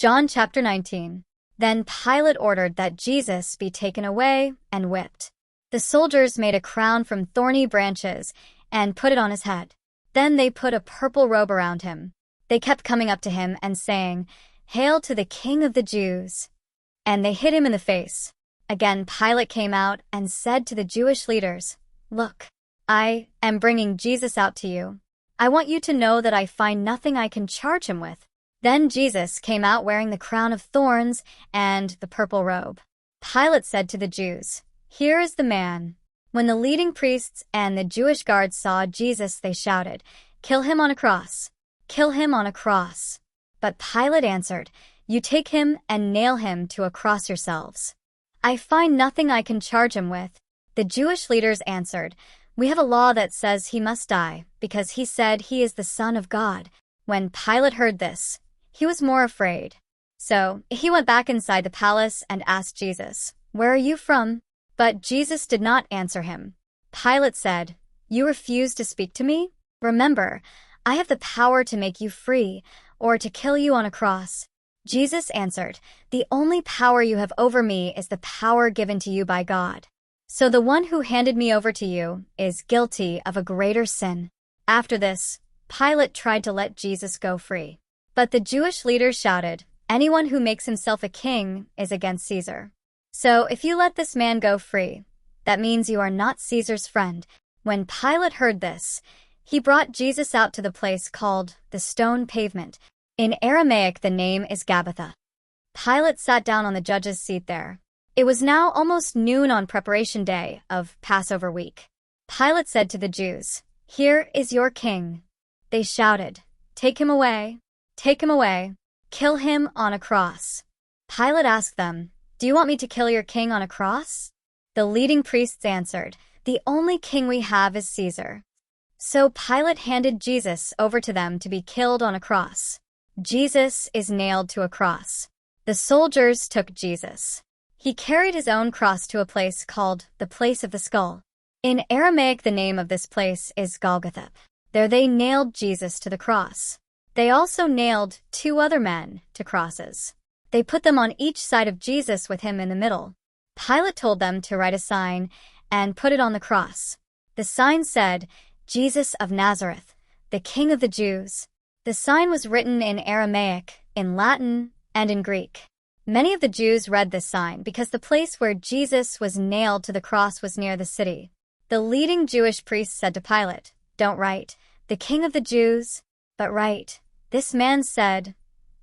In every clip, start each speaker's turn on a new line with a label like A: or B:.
A: John chapter 19. Then Pilate ordered that Jesus be taken away and whipped. The soldiers made a crown from thorny branches and put it on his head. Then they put a purple robe around him. They kept coming up to him and saying, "Hail to the King of the Jews!" And they hit him in the face. Again Pilate came out and said to the Jewish leaders, "Look, I am bringing Jesus out to you. I want you to know that I find nothing I can charge him with." Then Jesus came out wearing the crown of thorns and the purple robe. Pilate said to the Jews, "Here is the man." When the leading priests and the Jewish guards saw Jesus, they shouted, "Kill him on a cross! Kill him on a cross!" But Pilate answered, "You take him and nail him to a cross yourselves. I find nothing I can charge him with." The Jewish leaders answered, "We have a law that says he must die, because he said he is the Son of God." When Pilate heard this, he was more afraid. So he went back inside the palace and asked Jesus, "Where are you from?" But Jesus did not answer him. Pilate said, "You refuse to speak to me? Remember, I have the power to make you free or to kill you on a cross." Jesus answered, "The only power you have over me is the power given to you by God. So the one who handed me over to you is guilty of a greater sin." After this, Pilate tried to let Jesus go free. But the Jewish leaders shouted, "Anyone who makes himself a king is against Caesar. So if you let this man go free, that means you are not Caesar's friend." When Pilate heard this, he brought Jesus out to the place called the Stone Pavement. In Aramaic, the name is Gabbatha. Pilate sat down on the judge's seat there. It was now almost noon on preparation day of Passover week. Pilate said to the Jews, "Here is your king." They shouted, "Take him away! Take him away! Kill him on a cross!" Pilate asked them, "Do you want me to kill your king on a cross?" The leading priests answered, "The only king we have is Caesar." So Pilate handed Jesus over to them to be killed on a cross. Jesus is nailed to a cross. The soldiers took Jesus. He carried his own cross to a place called the Place of the Skull. In Aramaic, the name of this place is Golgotha. There they nailed Jesus to the cross. They also nailed 2 other men to crosses. They put them on each side of Jesus with him in the middle. Pilate told them to write a sign and put it on the cross. The sign said, "Jesus of Nazareth, the King of the Jews." The sign was written in Aramaic, in Latin, and in Greek. Many of the Jews read this sign because the place where Jesus was nailed to the cross was near the city. The leading Jewish priests said to Pilate, "Don't write, 'The King of the Jews,' but write, 'This man said,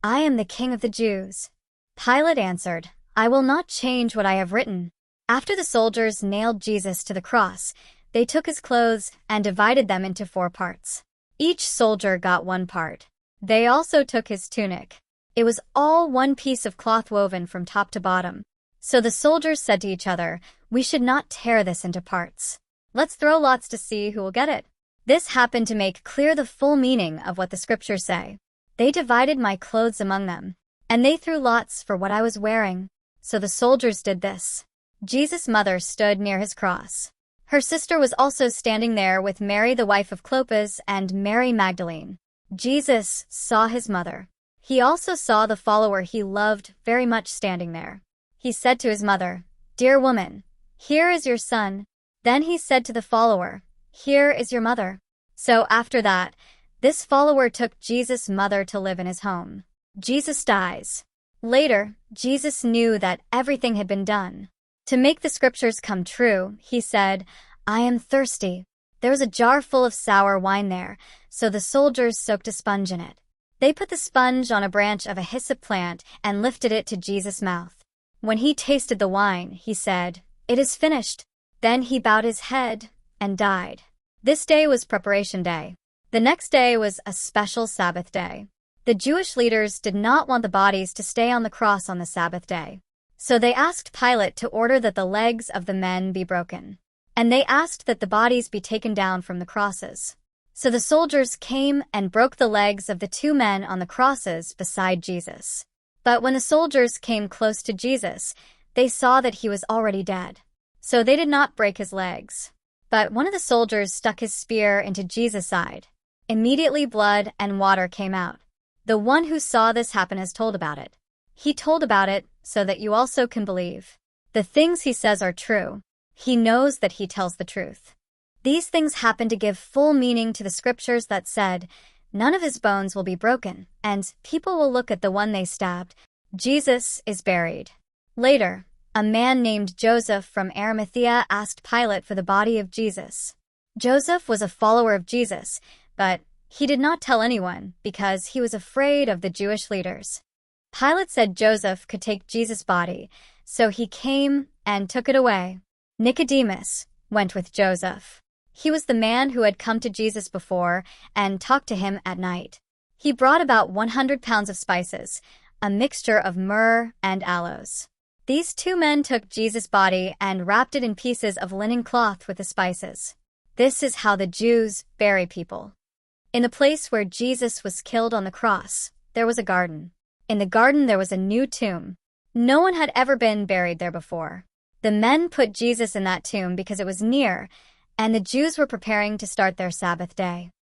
A: I am the King of the Jews.'" Pilate answered, "I will not change what I have written." After the soldiers nailed Jesus to the cross, they took his clothes and divided them into 4 parts. Each soldier got 1 part. They also took his tunic. It was all one piece of cloth woven from top to bottom. So the soldiers said to each other, "We should not tear this into parts. Let's throw lots to see who will get it." This happened to make clear the full meaning of what the scriptures say. "They divided my clothes among them, and they threw lots for what I was wearing." So the soldiers did this. Jesus' mother stood near his cross. Her sister was also standing there with Mary the wife of Clopas and Mary Magdalene. Jesus saw his mother. He also saw the follower he loved very much standing there. He said to his mother, "Dear woman, here is your son." Then he said to the follower, "Here is your mother." So after that, this follower took Jesus' mother to live in his home. Jesus dies. Later, Jesus knew that everything had been done. To make the scriptures come true, he said, "I am thirsty." There was a jar full of sour wine there, so the soldiers soaked a sponge in it. They put the sponge on a branch of a hyssop plant and lifted it to Jesus' mouth. When he tasted the wine, he said, "It is finished." Then he bowed his head and died. This day was preparation day. The next day was a special Sabbath day. The Jewish leaders did not want the bodies to stay on the cross on the Sabbath day. So they asked Pilate to order that the legs of the men be broken. And they asked that the bodies be taken down from the crosses. So the soldiers came and broke the legs of the 2 men on the crosses beside Jesus. But when the soldiers came close to Jesus, they saw that he was already dead. So they did not break his legs. But one of the soldiers stuck his spear into Jesus' side. Immediately blood and water came out. The one who saw this happen has told about it. He told about it so that you also can believe. The things he says are true. He knows that he tells the truth. These things happen to give full meaning to the scriptures that said, "None of his bones will be broken, and people will look at the one they stabbed." Jesus is buried. Later, a man named Joseph from Arimathea asked Pilate for the body of Jesus. Joseph was a follower of Jesus, but he did not tell anyone because he was afraid of the Jewish leaders. Pilate said Joseph could take Jesus' body, so he came and took it away. Nicodemus went with Joseph. He was the man who had come to Jesus before and talked to him at night. He brought about 100 pounds of spices, a mixture of myrrh and aloes. These two men took Jesus' body and wrapped it in pieces of linen cloth with the spices. This is how the Jews bury people. In the place where Jesus was killed on the cross, there was a garden. In the garden there was a new tomb. No one had ever been buried there before. The men put Jesus in that tomb because it was near, and the Jews were preparing to start their Sabbath day.